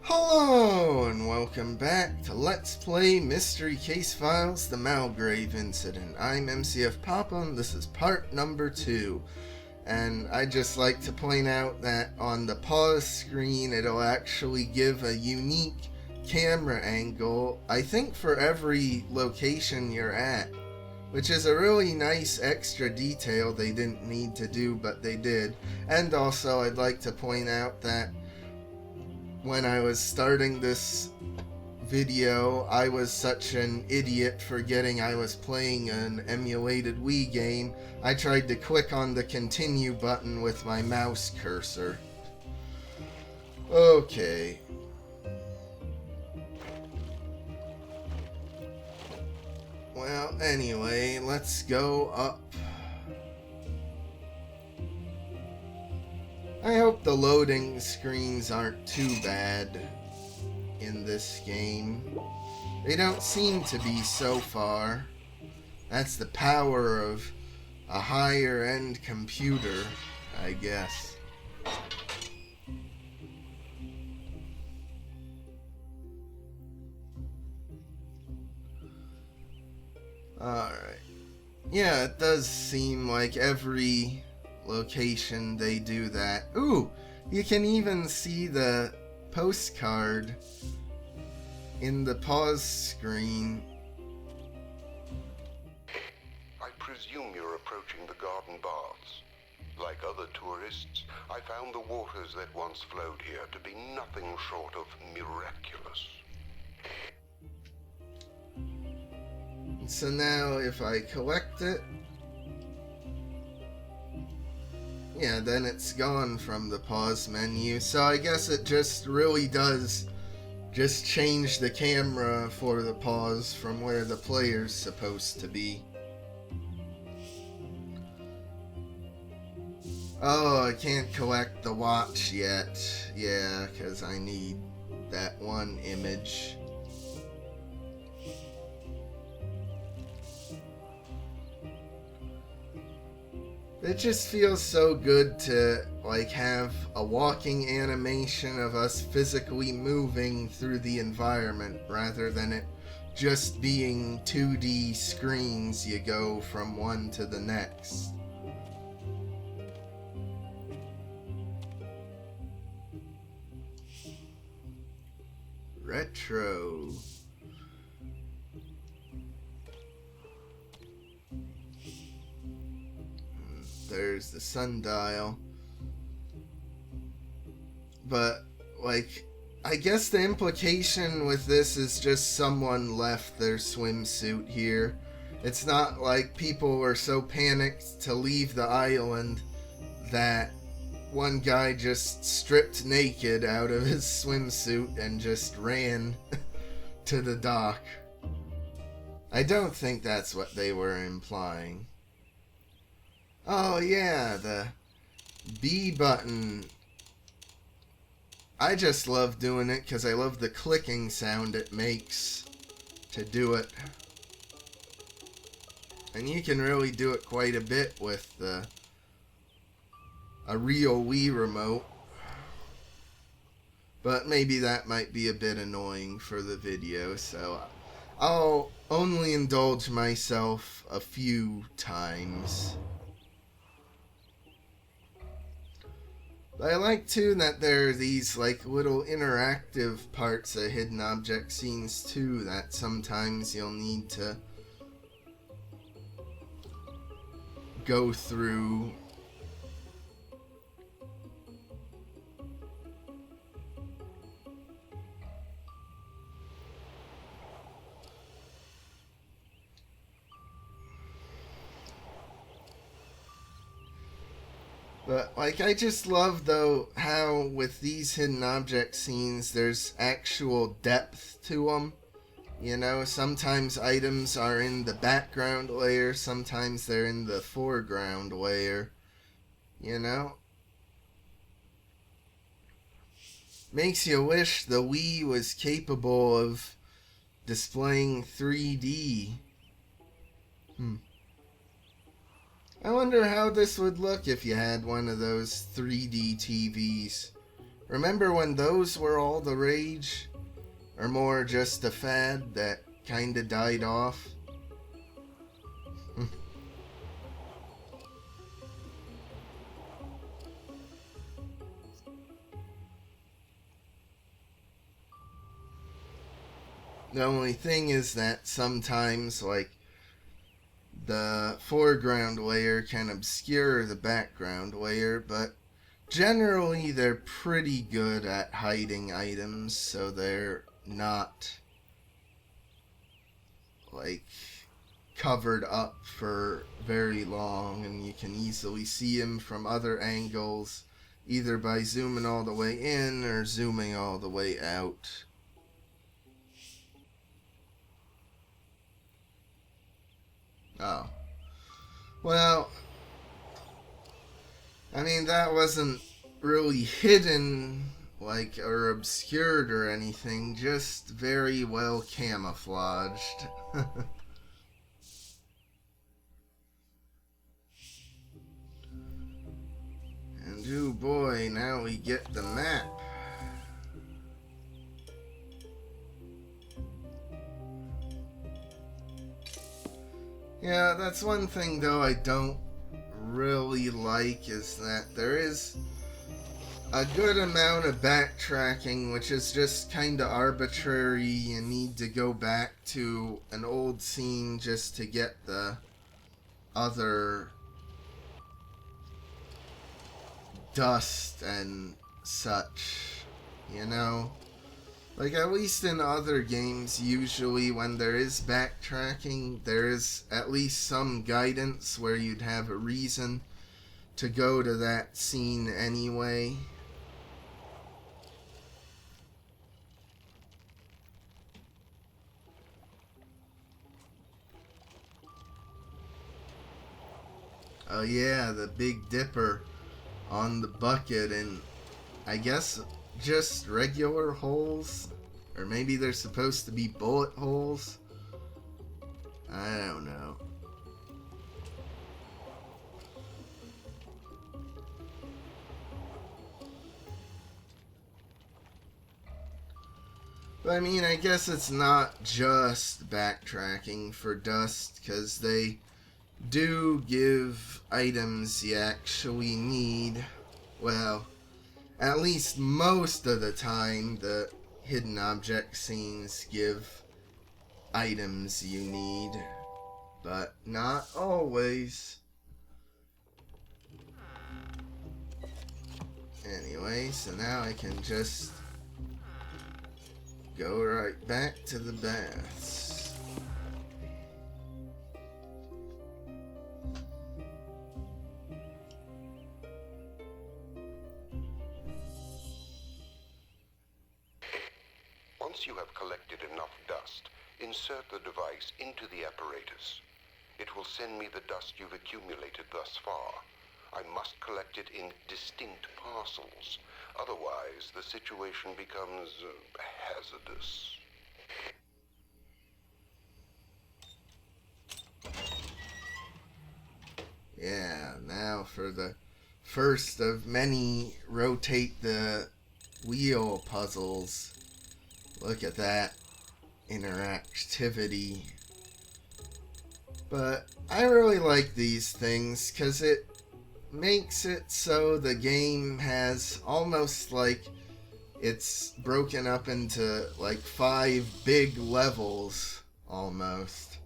Hello and welcome back to Let's Play Mystery Case Files, the Malgrave Incident. I'm MCFPapa and this is part number 2. And I'd just like to point out that on the pause screen it'll actually give a unique camera angle, I think for every location you're at. Which is a really nice extra detail they didn't need to do, but they did. And also I'd like to point out that when I was starting this video, I was such an idiot forgetting I was playing an emulated Wii game. I tried to click on the continue button with my mouse cursor. Okay. Well, anyway, let's go up. I hope the loading screens aren't too bad in this game. They don't seem to be so far. That's the power of a higher end computer, I guess. Alright. Yeah, it does seem like every location they do that. Ooh, you can even see the postcard in the pause screen. I presume you're approaching the garden baths. Like other tourists, I found the waters that once flowed here to be nothing short of miraculous. So now if I collect it, yeah, then it's gone from the pause menu. So I guess it just really does just change the camera for the pause from where the player's supposed to be. Oh, I can't collect the watch yet. Yeah, because I need that one image. It just feels so good to like have a walking animation of us physically moving through the environment rather than it just being 2D screens you go from one to the next. Retro. There's the sundial. But, like, I guess the implication with this is just someone left their swimsuit here. It's not like people were so panicked to leave the island that one guy just stripped naked out of his swimsuit and just ran to the dock. I don't think that's what they were implying. Oh yeah, the B button. I just love doing it because I love the clicking sound it makes to do it. And you can really do it quite a bit with a real Wii remote. But maybe that might be a bit annoying for the video, so I'll only indulge myself a few times. But I like too that there are these like little interactive parts of hidden object scenes too that sometimes you'll need to go through. But, like, I just love, though, how with these hidden object scenes, there's actual depth to them. You know, sometimes items are in the background layer, sometimes they're in the foreground layer. You know? Makes you wish the Wii was capable of displaying 3D. I wonder how this would look if you had one of those 3D TVs. Remember when those were all the rage? Or more just a fad that kinda died off? The only thing is that sometimes, like, the foreground layer can obscure the background layer, but generally they're pretty good at hiding items, so they're not, like, covered up for very long, and you can easily see them from other angles, either by zooming all the way in or zooming all the way out. Oh. Well, I mean, that wasn't really hidden, like, or obscured or anything, just very well camouflaged. And oh boy, now we get the map. Yeah, that's one thing though I don't really like, is that there is a good amount of backtracking, which is just kinda arbitrary. You need to go back to an old scene just to get the other dust and such, you know? Like, at least in other games, usually when there is backtracking, there is at least some guidance where you'd have a reason to go to that scene anyway. Oh yeah, the Big Dipper on the bucket, and I guess just regular holes? Or maybe they're supposed to be bullet holes? I don't know. But I mean, I guess it's not just backtracking for dust, because they do give items you actually need. Well, at least most of the time, the hidden object scenes give items you need, but not always. Anyway, so now I can just go right back to the baths. Once you have collected enough dust, insert the device into the apparatus. It will send me the dust you've accumulated thus far. I must collect it in distinct parcels. Otherwise, the situation becomes hazardous. Yeah, now for the first of many rotate the wheel puzzles. Look at that interactivity. But I really like these things because it makes it so the game has almost like it's broken up into like 5 big levels almost.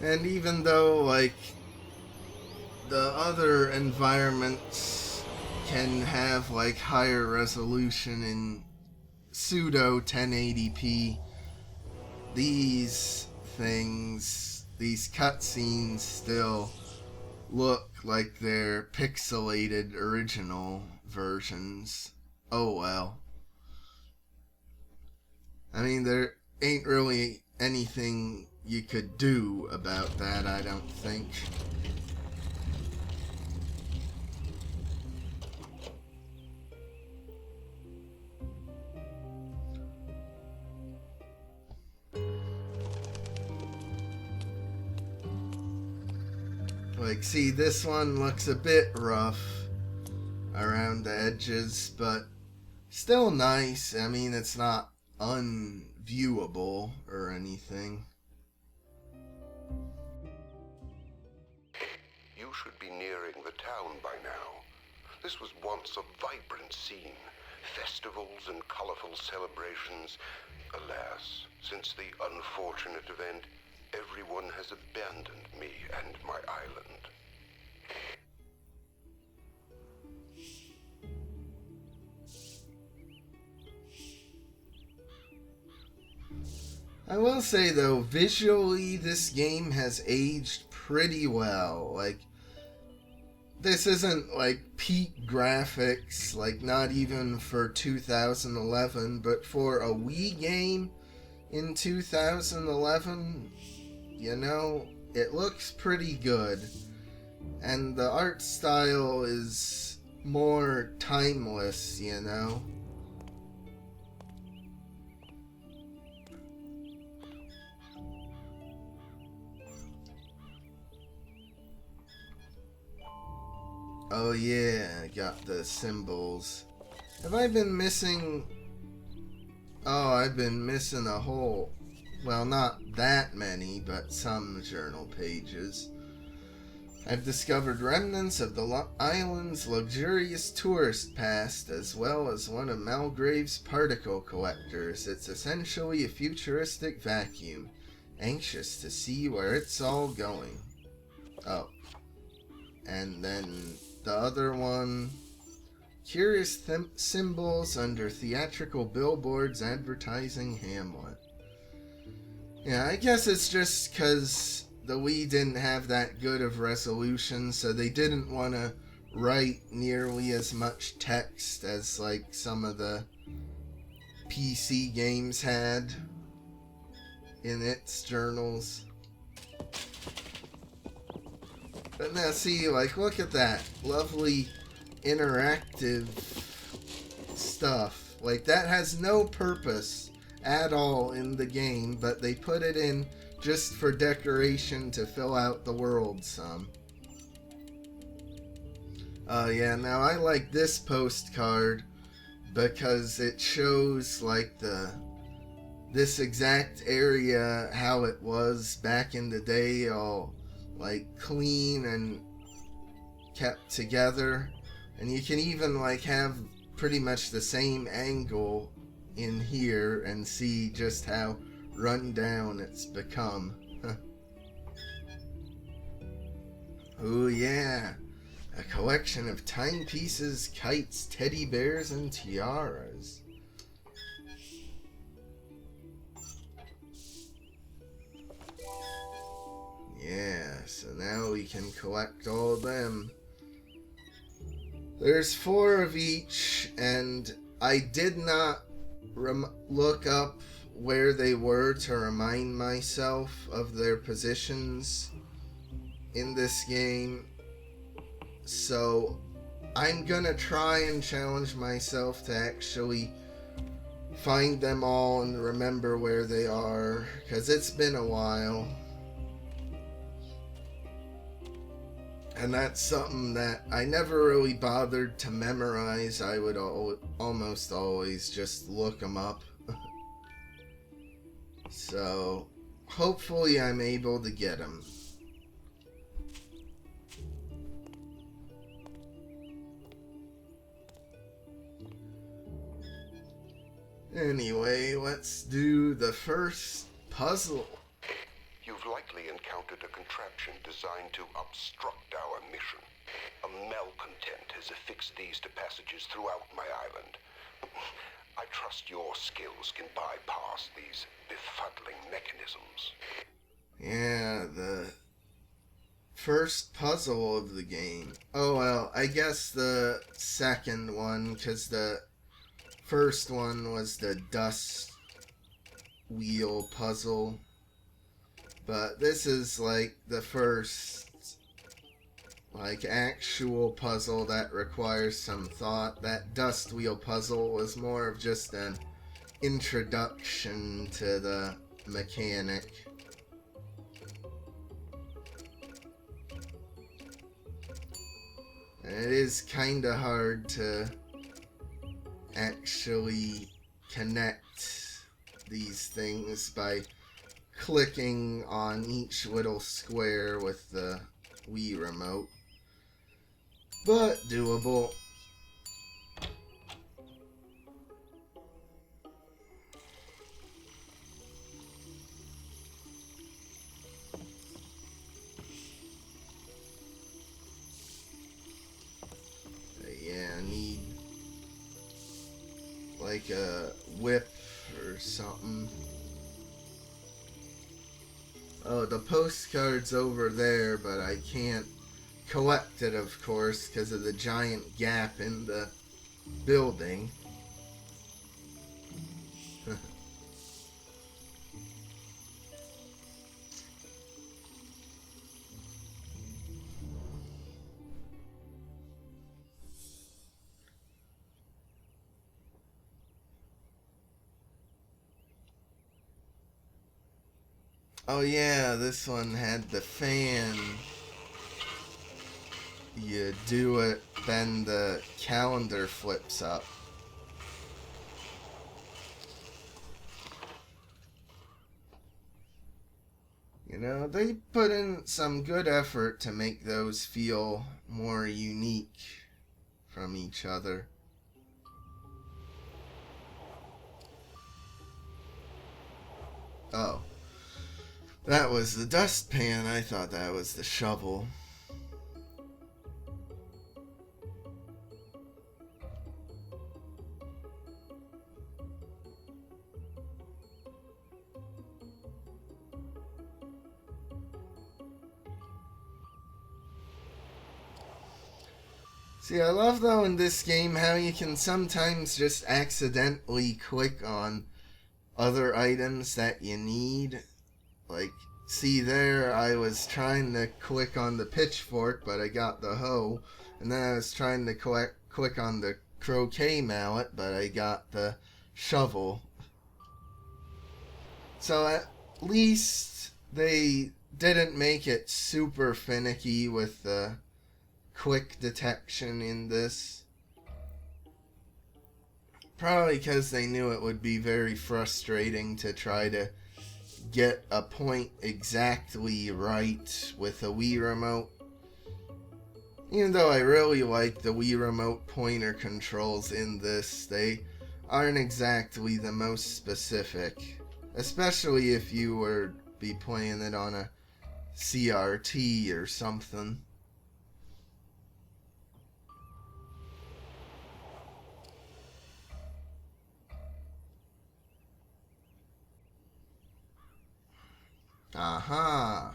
And even though like the other environments can have like higher resolution in pseudo 1080p, these things, these cutscenes still look like they're pixelated original versions. Oh well. I mean, there ain't really anything you could do about that, I don't think. Like, see, this one looks a bit rough around the edges, but still nice. I mean, it's not unviewable or anything. You should be nearing the town by now. This was once a vibrant scene. Festivals and colorful celebrations. Alas, since the unfortunate event, everyone has abandoned me and my island. I will say though, visually this game has aged pretty well. Like, this isn't like peak graphics, like not even for 2011, but for a Wii game in 2011, you know, it looks pretty good. And the art style is more timeless, you know. Oh yeah, I got the symbols. Have I been missing... Oh, I've been missing a whole... Well, not that many, but some journal pages. I've discovered remnants of the island's luxurious tourist past, as well as one of Malgrave's particle collectors. It's essentially a futuristic vacuum. Anxious to see where it's all going. Oh. And then the other one, curious symbols under theatrical billboards advertising Hamlet. Yeah, I guess it's just because the Wii didn't have that good of resolution, so they didn't want to write nearly as much text as like some of the PC games had in its journals. But now see, like, look at that lovely interactive stuff. Like, that has no purpose at all in the game, but they put it in just for decoration to fill out the world some. Yeah, now I like this postcard because it shows, like, this exact area, how it was back in the day, all like clean and kept together, and you can even like have pretty much the same angle in here and see just how run down it's become. Oh yeah, a collection of timepieces, kites, teddy bears, and tiaras. Yeah, so now we can collect all of them. There's 4 of each, and I did not look up where they were to remind myself of their positions in this game. So I'm gonna try and challenge myself to actually find them all and remember where they are, because it's been a while. And that's something that I never really bothered to memorize. I would almost always just look them up. So, hopefully I'm able to get them. Anyway, let's do the first puzzle. You've likely encountered a contraption designed to obstruct our mission. A malcontent has affixed these to passages throughout my island. I trust your skills can bypass these befuddling mechanisms. Yeah, the first puzzle of the game. Oh well, I guess the second one, because the first one was the dust wheel puzzle. But this is like the first like actual puzzle that requires some thought. That dust wheel puzzle was more of just an introduction to the mechanic. It is kinda hard to actually connect these things by clicking on each little square with the Wii remote, but doable. Yeah, I need like a whip or something. Oh, the postcard's over there, but I can't collect it, of course, because of the giant gap in the building. Oh yeah, this one had the fan. You do it, then the calendar flips up. You know, they put in some good effort to make those feel more unique from each other. Oh, that was the dustpan. I thought that was the shovel. See, I love though in this game how you can sometimes just accidentally click on other items that you need. Like, see there, I was trying to click on the pitchfork, but I got the hoe. And then I was trying to click on the croquet mallet, but I got the shovel. So at least they didn't make it super finicky with the quick detection in this. Probably because they knew it would be very frustrating to try to get a point exactly right with a Wii remote. Even though I really like the Wii remote pointer controls in this, they aren't exactly the most specific. Especially if you were be playing it on a CRT or something. Aha!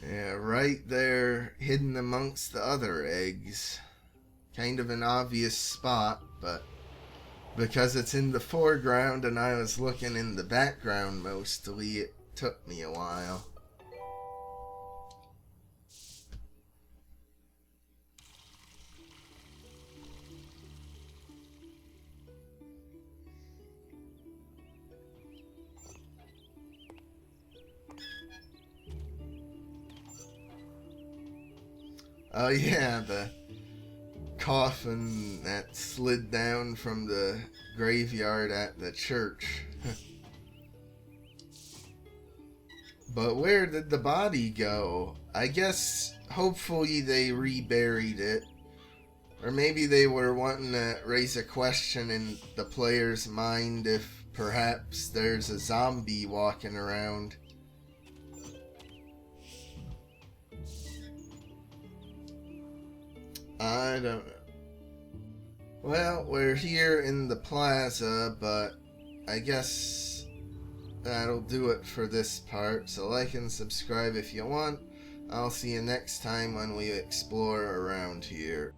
Yeah, right there, hidden amongst the other eggs. Kind of an obvious spot, but because it's in the foreground and I was looking in the background mostly, it took me a while. Oh yeah, the coffin that slid down from the graveyard at the church. But where did the body go? I guess hopefully they reburied it. Or maybe they were wanting to raise a question in the player's mind if perhaps there's a zombie walking around. I don't know. Well, we're here in the plaza, but I guess that'll do it for this part. So like and subscribe if you want. I'll see you next time when we explore around here.